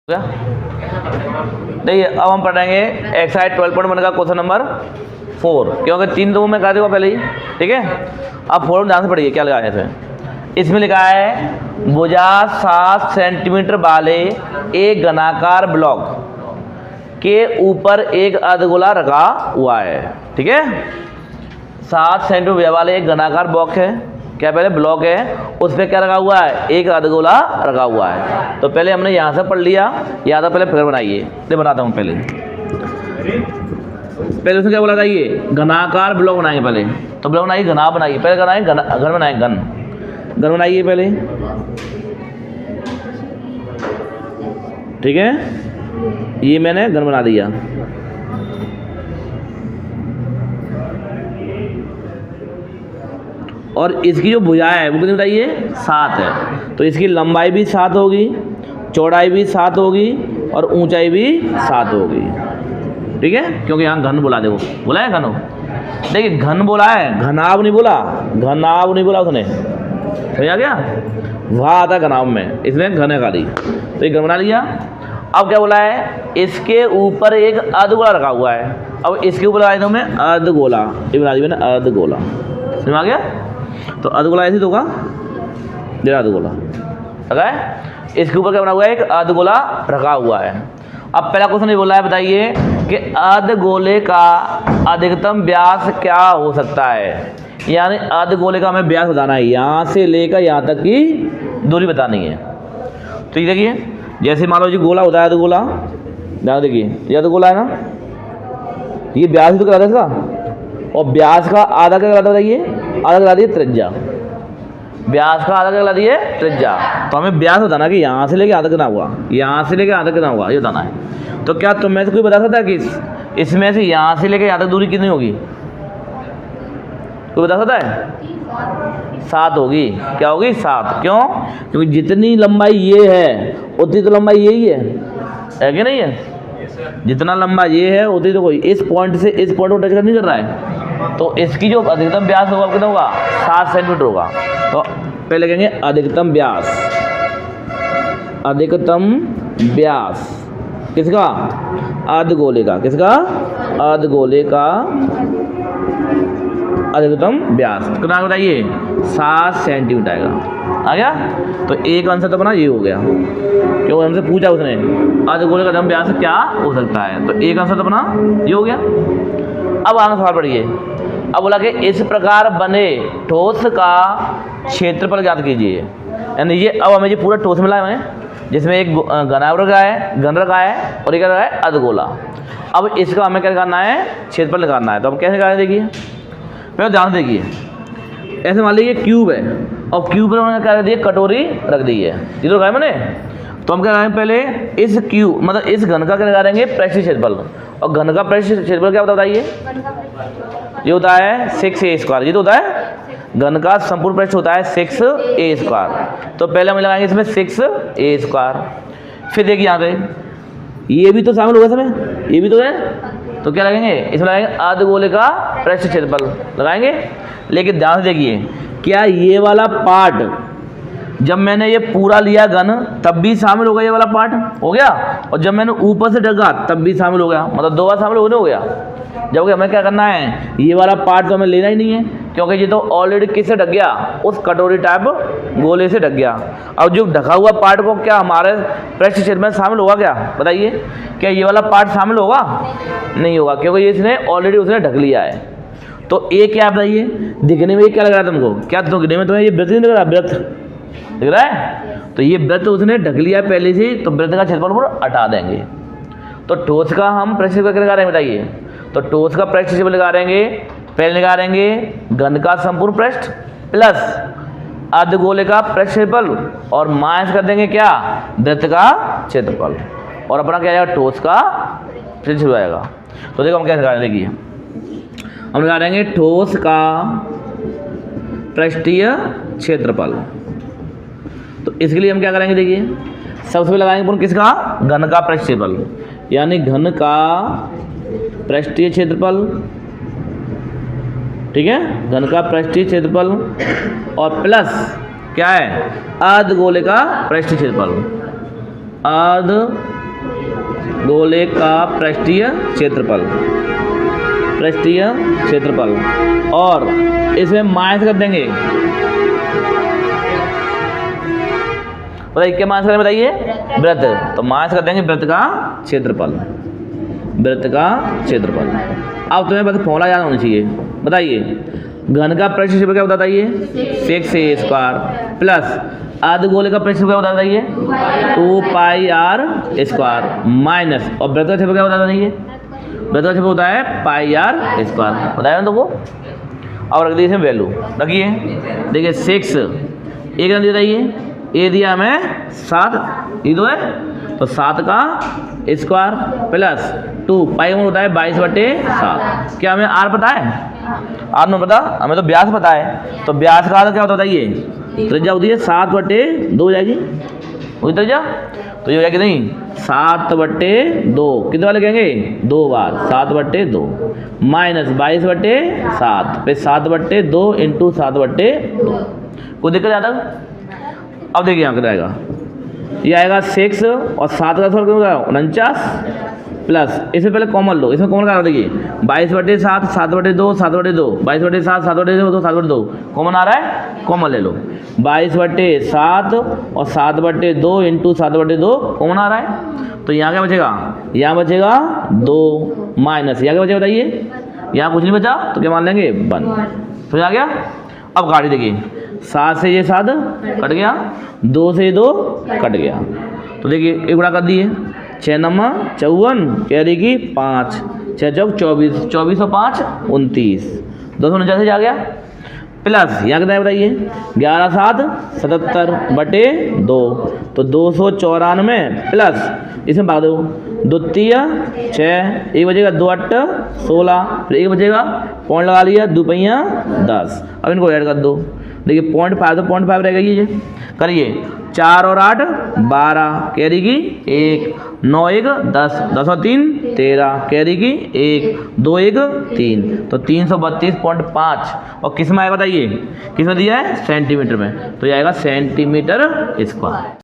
देखिए अब हम पढ़ेंगे एक्सरसाइज 12.1 का क्वेश्चन नंबर 4, क्योंकि 3 तो मैं कहा दूँगा पहले ही। ठीक है, अब 4 में ध्यान से पढ़िए क्या लिखा है इसमें लिखा है भुजा 7 सेंटीमीटर वाले एक घनाकार ब्लॉक के ऊपर एक अर्धगोला रखा हुआ है। ठीक है, 7 सेंटीमीटर भुजा वाले एक घनाकार ब्लॉक है, क्या पहले ब्लॉक है, उस पर क्या रखा हुआ है, एक अर्धगोला रखा हुआ है। तो पहले हमने यहाँ से पढ़ लिया, या तो पहले फिगर बनाइए, ये बनाता हूँ पहले उसने क्या बोला था, ये घनाकार ब्लॉक बनाएंगे पहले। तो ब्लॉक बनाइए, घना बनाइए, पहले बनाए घन बनाए, घन बनाइए पहले। ठीक है, ये मैंने घन बना दिया। और इसकी जो भुजा है वो कितनी बताइए, 7 है। तो इसकी लंबाई भी 7 होगी, चौड़ाई भी 7 होगी और ऊंचाई भी 7 होगी। ठीक है, क्योंकि यहाँ घन बोला, देखो बोला है घनो, देखिए घन बोला है, घनाभ नहीं बोला, घनाभ नहीं बोला उसने, समझ आ गया, वहाँ आता है घनाभ में, इसमें घन है खाली। तो ये घन बना लिया। अब क्या बोला है, इसके ऊपर एक अर्धगोला रखा हुआ है। अब इसके ऊपर लगाए तो मैं अर्धगोला, ये बना दिया मैंने अर्धगोला, समझ आ गया। तो अर्धगोला ऐसे होगा, डेढ़ अर्धगोला लगा है, इसके ऊपर क्या बना हुआ है, एक अर्धगोला रखा हुआ है। अब पहला क्वेश्चन ये बोला है, बताइए कि अर्धगोले का अधिकतम व्यास क्या हो सकता है। यानी अर्धगोले का हमें व्यास बताना है, यहाँ से लेकर यहाँ तक की दूरी बतानी है। तो ये देखिए, जैसे मान लो जी गोला होता है अर्धगोला, ध्यान देखिए ये अर्धगोला है ना, ये व्यास भी तो करा था इसका, और व्यास का आधा क्या कहलाता है, बताइए आधा कहला दिए त्रिज्या, व्यास का आधा क्या कहला दिए त्रिज्या। तो हमें व्यास बताना कि यहाँ से लेके आधा कितना हुआ, यहाँ से लेके आधा कितना हुआ, ये बताना है। तो क्या तुम में से कोई बता सकता है कि इसमें से यहाँ से लेके यहाँ तक दूरी कितनी होगी, कोई बता सकता है? 7 होगी। क्या होगी, 7। क्यों? क्योंकि जितनी लंबाई ये है उतनी तो लंबाई यही है कि नहीं है, जितना लंबा ये है उतनी तो कोई इस पॉइंट से इस पॉइंट को टच नहीं कर रहा है। तो इसकी जो अधिकतम व्यास होगा कितना होगा, 7 सेंटीमीटर होगा। तो पहले कहेंगे अधिकतम व्यास, अधिकतम व्यास किसका, अर्धगोले का, किसका, अर्धगोले का अधिकतम व्यास कितना बताइए, 7 सेंटीमीटर आएगा। आ गया। तो एक आंसर तो बना, ये हो गया, क्योंकि हमसे पूछा उसने अर्धगोले का अधिकतम व्यास क्या हो सकता है। तो एक आंसर तो बना, ये हो गया। अब आगे सवाल पढ़िए। अब बोला कि इस प्रकार बने ठोस का क्षेत्रफल ज्ञात कीजिए। यानी ये अब हमें ये पूरा ठोस मिला है, जिसमें एक घनाभ रखा है, घन रखा है, और एक रखा है अर्धगोला। अब इसका हमें क्या निकालना है, क्षेत्रफल निकालना है। तो हम कैसे निकालें, देखिए पहले ध्यान देखिए, ऐसे मान लीजिए क्यूब है, और क्यूब पर उन्होंने क्या कर दिया, कटोरी रख दी है, ये तो रखा है मैंने। तो हम क्या करेंगे, पहले इस क्यूब मतलब इस घन का क्या निकालेंगे, पृष्ठीय क्षेत्रफल। और घन का पृष्ठीय क्षेत्रफल क्या बताइए, ये होता है 6a²। ये तो होता है घन का संपूर्ण पृष्ठ होता है 6a²। तो पहले हम लगाएंगे इसमें 6a²। फिर देखिए यहाँ पे ये भी तो शामिल होगा इसमें, ये भी तो है। तो क्या लगेंगे, इसमें लगाएंगे अर्धगोले का पृष्ठ क्षेत्रफल लगाएंगे। लेकिन ध्यान से देखिए, क्या ये वाला पार्ट जब मैंने ये पूरा लिया घन तब भी शामिल हो गया, ये वाला पार्ट हो गया, और जब मैंने ऊपर से ढका तब भी शामिल हो गया, मतलब 2 बार शामिल हो गया। जबकि हमें क्या करना है, ये वाला पार्ट तो हमें लेना ही नहीं है, क्योंकि ये तो ऑलरेडी किससे ढक गया, उस कटोरी टाइप गोले से ढक गया। और जो ढका हुआ पार्ट को क्या हमारे पृष्ठ क्षेत्र में शामिल होगा, क्या बताइए, क्या ये वाला पार्ट शामिल होगा, नहीं होगा, क्योंकि ये इसने ऑलरेडी उसने ढक लिया है। तो ये क्या बताइए, दिखने में ये क्या लग रहा है तुमको, क्या दिखने में तुम्हें ये वृत्त नहीं लग रहा, वृत्त दिख रहा है। तो ये वृत्त उसने ढक लिया है पहले से, तो वृत्त का क्षेत्रफल पूरा हटा देंगे। तो ठोस का हम पृष्ठ क्षेत्रफल लगा रहे हैं, बताइए। तो ठोस का पृष्ठ क्षेत्रफल लगा रहेंगे, पहले लगा रहेंगे घन का संपूर्ण पृष्ठ प्लस अर्धगोले का पृष्ठ क्षेत्रफल, और माइनस कर देंगे क्या, वृत्त का क्षेत्रफल, और अपना क्या आएगा, ठोस का पृष्ठ क्षेत्रफल आएगा। तो देखो हम क्या लगा रहे हैं, देखिए हम लगा रहेंगे ठोस का पृष्ठीय क्षेत्रफल। तो इसके लिए हम क्या करेंगे, देखिए सबसे पहले लगाएंगे पुनः किसका, घन का पृष्ठ क्षेत्रफल, यानी घन का पृष्ठीय क्षेत्रफल। ठीक है, घन का पृष्ठीय क्षेत्रफल और प्लस क्या है, अर्धगोले का पृष्ठीय क्षेत्रफल, अर्ध गोले का पृष्ठीय क्षेत्रफल और इसमें माइनस कर देंगे। बताइए क्या माइनस करें, बताइए वृत्त, तो माइनस कर देंगे वृत्त का क्षेत्रफल। अब तुम्हें बस फॉर्मूला याद होना चाहिए। बताइए घन का पृष्ठ क्षेत्रफल क्या बताइए 6a² प्लस अर्धगोले का पृष्ठ क्या बताइए 2πr² माइनस और वृत्त का क्षेत्रफल क्या बताइए, वृत्त का क्षेत्रफल होता है πr²। बताया ना तुमको। और रख दिए इसमें वैल्यू रखिए। देखिए 6 एक दिया बताइए, ए दिया हमें 7, ये दो है तो 7 का स्क्वायर प्लस 2 पाई होता है 22/7। क्या हमें आर पता है, आर नहीं पता हमें, तो व्यास पता है। तो व्यास का क्या होता है बताइए, त्रिज्या होती है 7/2 हो जाएगी वही त्रिज्या, तो ये हो जाएगी नहीं 7/2 कितने वाले कहेंगे 2 बार 7/2 माइनस 22/7 पे 7/2 इंटू 7/2। कोई दिक्कत आता। अब देखिए यहाँ कितना आएगा, ये आएगा 6 और 7 का स्क्वायर कितना 49 प्लस इससे पहले कॉमन लो, इसमें कॉमन क्या देखिए 22/7 7/2 7/2 22/7 7/2 7/2 कॉमन आ रहा है, कॉमन ले लो 22/7 और 7/2 इंटू 7/2 कॉमन आ रहा है। तो यहाँ क्या बचेगा, यहाँ बचेगा 2 माइनस यहाँ क्या बचेगा बताइए, यहाँ कुछ नहीं बचा तो क्या मान लेंगे 1। तो आ गया। अब गाड़ी देखिए 7 से ये 7 कट गया, 2 से ये 2 कट गया, तो देखिए एक गुणा कर दिए 6 नम्मा 54 कैरी की 5 6 चौक 24 24 और 5 29 249 से आ गया प्लस यहाँ कितना है बताइए 11 7 77/2 तो 294 प्लस इसमें भाग दो 2 3 6 एक बचेगा 2 8 16 फिर एक बचेगा पॉइंट लगा लिया 2 5 10। अब इनको ऐड कर दो, देखिए 0.5 तो 0.5 रहेगा ये करिए 4 और 8 12 कैरी की 1 9 1 10 10 और 3 13 कैरी की 1 2 1 3 तो 332.5 और किस में आएगा बताइए, किस में दिया है सेंटीमीटर में, तो ये आएगा सेंटीमीटर स्क्वायर।